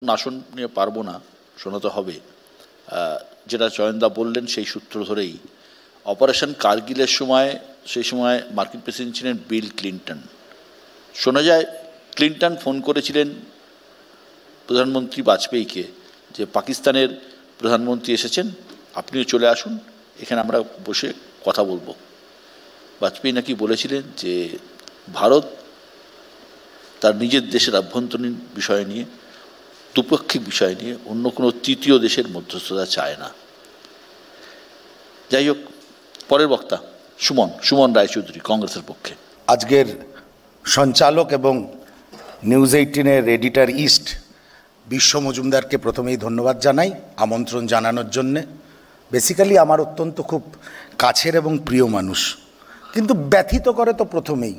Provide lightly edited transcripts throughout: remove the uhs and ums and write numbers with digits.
আসন নিয়ে পারবো না, শোনাতে হবে। যেটা চয়নদা বললেন সেই সূত্র ধরেই অপারেশন কার্গিলের সময়, সেই সময় মার্কিন প্রেসিডেন্ট ছিলেন বিল ক্লিন্টন। শোনা যায় ক্লিন্টন ফোন করেছিলেন প্রধানমন্ত্রী বাজপেয়ীকে যে পাকিস্তানের প্রধানমন্ত্রী এসেছেন, আপনিও চলে আসুন, এখানে আমরা বসে কথা বলবো। বাজপেয়ী নাকি বলেছিলেন যে ভারত তার নিজের দেশের আভ্যন্তরীণ বিষয় নিয়ে, দ্বিপাক্ষিক বিষয় নিয়ে অন্য কোনো তৃতীয় দেশের মধ্যস্থতা চায় না। যাই হোক, পরের বক্তা সুমন রায়চৌধুরী, কংগ্রেসের পক্ষে। আজকের সঞ্চালক এবং নিউজ 18-এর এডিটর ইস্ট বিশ্ব মজুমদারকে প্রথমেই ধন্যবাদ জানাই আমন্ত্রণ জানানোর জন্যে। বেসিক্যালি আমার অত্যন্ত খুব কাছের এবং প্রিয় মানুষ, কিন্তু ব্যথিত করে তো প্রথমেই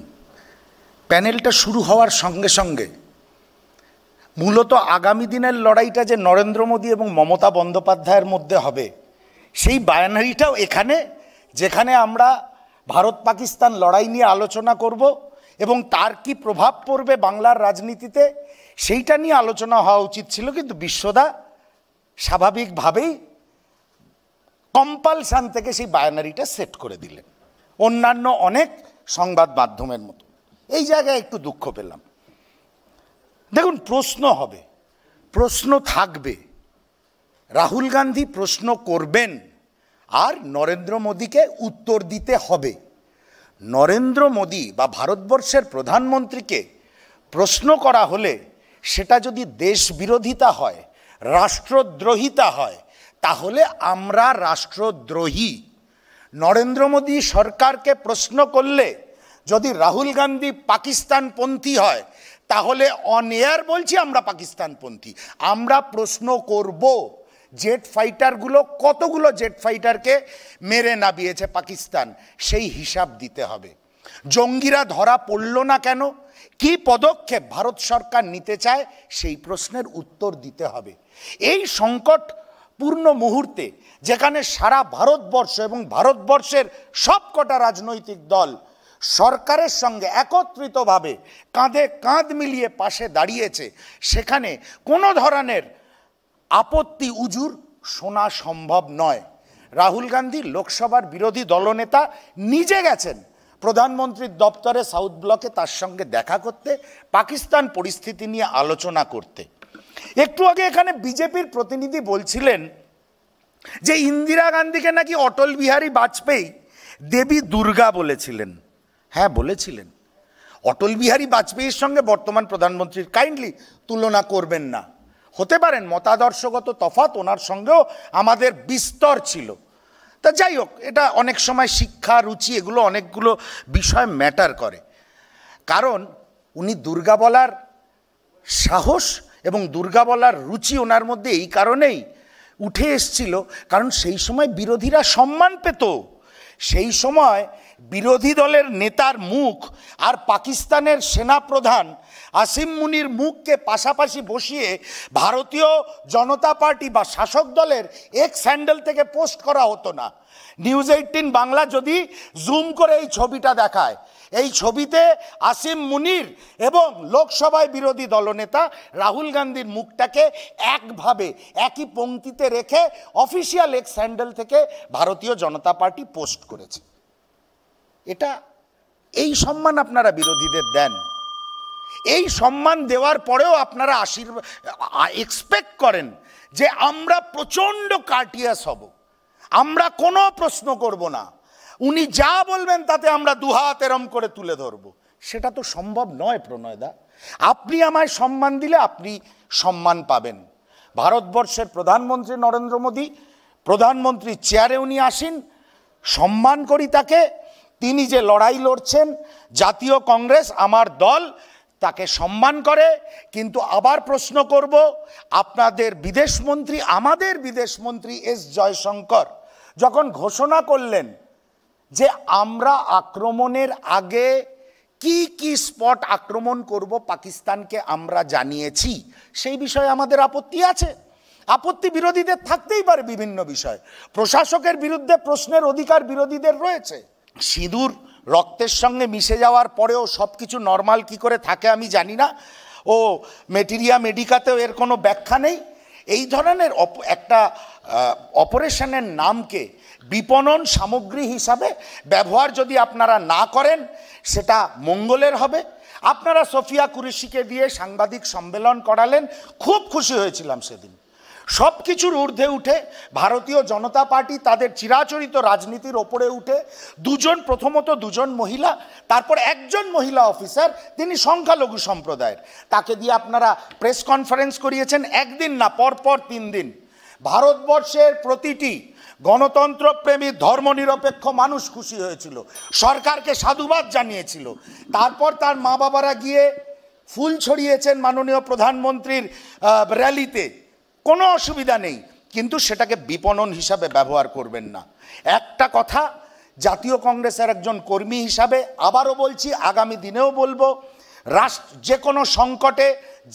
প্যানেলটা শুরু হওয়ার সঙ্গে সঙ্গে মূলত আগামী দিনের লড়াইটা যে নরেন্দ্র মোদী এবং মমতা বন্দ্যোপাধ্যায়ের মধ্যে হবে, সেই বায়ানারিটাও এখানে, যেখানে আমরা ভারত পাকিস্তান লড়াই নিয়ে আলোচনা করব এবং তার কি প্রভাব পড়বে বাংলার রাজনীতিতে, সেইটা নিয়ে আলোচনা হওয়া উচিত ছিল। কিন্তু বিশ্বদা স্বাভাবিকভাবেই কম্পালশন থেকে সেই বায়ানারিটা সেট করে দিলেন, অন্যান্য অনেক সংবাদ মাধ্যমের মতো। এই জায়গায় একটু দুঃখ পেলাম। দেখুন, প্রশ্ন হবে, প্রশ্ন থাকবে, রাহুল গান্ধী প্রশ্ন করবেন আর নরেন্দ্র মোদীকে উত্তর দিতে হবে। নরেন্দ্র মোদী বা ভারতবর্ষের প্রধানমন্ত্রীকে প্রশ্ন করা হলে সেটা যদি দেশ বিরোধিতা হয়, রাষ্ট্রদ্রোহিতা হয়, তাহলে আমরা রাষ্ট্রদ্রোহী। নরেন্দ্র মোদী সরকারকে প্রশ্ন করলে যদি রাহুল গান্ধী পাকিস্তানপন্থী হয়, তাহলে অন এয়ার বলছি আমরা পাকিস্তানপন্থী। আমরা প্রশ্ন করব জেট ফাইটারগুলো, কতগুলো জেট ফাইটারকে মেরে নামিয়েছে পাকিস্তান, সেই হিসাব দিতে হবে। জঙ্গিরা ধরা পড়ল না কেন, কি পদক্ষেপ ভারত সরকার নিতে চায়, সেই প্রশ্নের উত্তর দিতে হবে। এই সংকটপূর্ণ মুহূর্তে যেখানে সারা ভারতবর্ষ এবং ভারতবর্ষের সবকটা রাজনৈতিক দল সরকারের সঙ্গে একত্রিতভাবে কাঁধে কাঁধ মিলিয়ে পাশে দাঁড়িয়েছে, সেখানে কোনো ধরনের আপত্তি উজুর শোনা সম্ভব নয়। রাহুল গান্ধী লোকসভার বিরোধী দলনেতা নিজে গেছেন প্রধানমন্ত্রীর দপ্তরে সাউথ ব্লকে তার সঙ্গে দেখা করতে, পাকিস্তান পরিস্থিতি নিয়ে আলোচনা করতে। একটু আগে এখানে বিজেপির প্রতিনিধি বলছিলেন যে ইন্দিরা গান্ধীকে নাকি অটল বিহারী বাজপেয়ী দেবী দুর্গা বলেছিলেন। হ্যাঁ, বলেছিলেন। অটল বিহারী বাজপেয়ীর সঙ্গে বর্তমান প্রধানমন্ত্রীর কাইন্ডলি তুলনা করবেন না। হতে পারেন মতাদর্শগত তফাৎ ওনার সঙ্গেও আমাদের বিস্তর ছিল। তা যাই হোক, এটা অনেক সময় শিক্ষা, রুচি, এগুলো অনেকগুলো বিষয় ম্যাটার করে। কারণ উনি দুর্গা বলার সাহস এবং দুর্গা বলার রুচি ওনার মধ্যে এই কারণেই উঠে এসছিল, কারণ সেই সময় বিরোধীরা সম্মান পেত। সেই সময় বিরোধী দলের নেতার মুখ আর পাকিস্তানের সেনাপ্রধান আসিম মুনির মুখকে পাশাপাশি বসিয়ে ভারতীয় জনতা পার্টি বা শাসক দলের এক্স হ্যান্ডেল থেকে পোস্ট করা হতো না। নিউজ 18 বাংলা যদি জুম করে এই ছবিটা দেখায়, এই ছবিতে আসিম মুনির এবং লোকসভায় বিরোধী দলনেতা রাহুল গান্ধীর মুখটাকে একভাবে একই পংক্তিতে রেখে অফিসিয়াল এক্স হ্যান্ডেল থেকে ভারতীয় জনতা পার্টি পোস্ট করেছে। এটা, এই সম্মান আপনারা বিরোধীদের দেন। এই সম্মান দেওয়ার পরেও আপনারা এক্সপেক্ট করেন যে আমরা প্রচণ্ড কার্টিয়াস হব, আমরা কোনো প্রশ্ন করব না, উনি যা বলবেন তাতে আমরা দুহাত এরম করে তুলে ধরব। সেটা তো সম্ভব নয় প্রণয়দা। আপনি আমায় সম্মান দিলে আপনি সম্মান পাবেন। ভারতবর্ষের প্রধানমন্ত্রী নরেন্দ্র মোদী, প্রধানমন্ত্রী চেয়ারে উনি আসেন, সম্মান করি তাকে। তিনি যে লড়াই লড়ছেন, জাতীয় কংগ্রেস আমার দল তাকে সম্মান করে। কিন্তু আবার প্রশ্ন করব, আপনাদের বিদেশমন্ত্রী, আমাদের বিদেশমন্ত্রী এস জয়শঙ্কর যখন ঘোষণা করলেন যে আমরা আক্রমণের আগে কি কি স্পট আক্রমণ করব পাকিস্তানকে আমরা জানিয়েছি, সেই বিষয়ে আমাদের আপত্তি আছে। আপত্তি বিরোধীদের থাকতেই পারে বিভিন্ন বিষয়। প্রশাসকের বিরুদ্ধে প্রশ্নের অধিকার বিরোধীদের রয়েছে। সিঁদুর রক্তের সঙ্গে মিশে যাওয়ার পরেও সব কিছু নর্মাল কী করে থাকে আমি জানি না। ও মেটেরিয়া মেডিকাতেও এর কোনো ব্যাখ্যা নেই। এই ধরনের একটা অপারেশনের নামকে বিপণন সামগ্রী হিসাবে ব্যবহার যদি আপনারা না করেন সেটা মঙ্গলের হবে। আপনারা সোফিয়া কুরেশিকে দিয়ে সাংবাদিক সম্মেলন করালেন, খুব খুশি হয়েছিলাম সেদিন। সব কিছুর ঊর্ধ্বে উঠে ভারতীয় জনতা পার্টি তাদের চিরাচরিত রাজনীতির ওপরে উঠে প্রথমত দুজন মহিলা, তারপর একজন মহিলা অফিসার, তিনি সংখ্যালঘু সম্প্রদায়ের, তাকে দিয়ে আপনারা প্রেস কনফারেন্স করিয়েছেন, একদিন না পরপর 3 দিন। ভারতবর্ষের প্রতিটি গণতন্ত্রপ্রেমী ধর্মনিরপেক্ষ মানুষ খুশি হয়েছিল, সরকারকে সাধুবাদ জানিয়েছিল। তারপর তার মা বাবারা গিয়ে ফুল ছড়িয়েছেন মাননীয় প্রধানমন্ত্রীর র্যালিতে, কোনো অসুবিধা নেই, কিন্তু সেটাকে বিপণন হিসাবে ব্যবহার করবেন না। একটা কথা জাতীয় কংগ্রেসের একজন কর্মী হিসাবে আবারও বলছি, আগামী দিনেও বলবো, যে কোনো সংকটে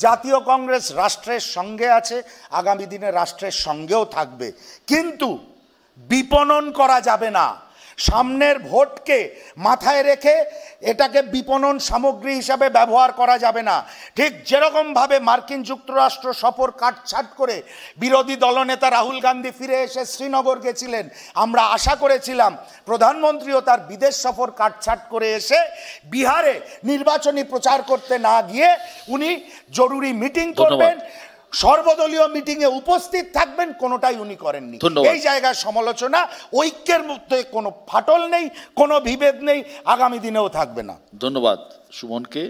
জাতীয় কংগ্রেস রাষ্ট্রের সঙ্গে আছে, আগামী দিনে রাষ্ট্রের সঙ্গেও থাকবে, কিন্তু বিপণন করা যাবে না। সামনের ভোটকে মাথায় রেখে এটাকে বিপণন সামগ্রী হিসাবে ব্যবহার করা যাবে না। ঠিক যেরকমভাবে মার্কিন যুক্তরাষ্ট্র সফর কাটছাট করে বিরোধী দলনেতা রাহুল গান্ধী ফিরে এসে শ্রীনগর গেছিলেন, আমরা আশা করেছিলাম প্রধানমন্ত্রীও তার বিদেশ সফর কাটছাট করে এসে বিহারে নির্বাচনী প্রচার করতে না গিয়ে উনি জরুরি মিটিং করবেন, সর্বদলীয় মিটিংয়ে উপস্থিত থাকবেন, কোনোটাই উনি করেননি। এই জায়গায় সমালোচনা, ঐক্যের মধ্যে কোনো ফাটল নেই, কোনো বিভেদ নেই, আগামী দিনেও থাকবে না। ধন্যবাদ সুমনকে।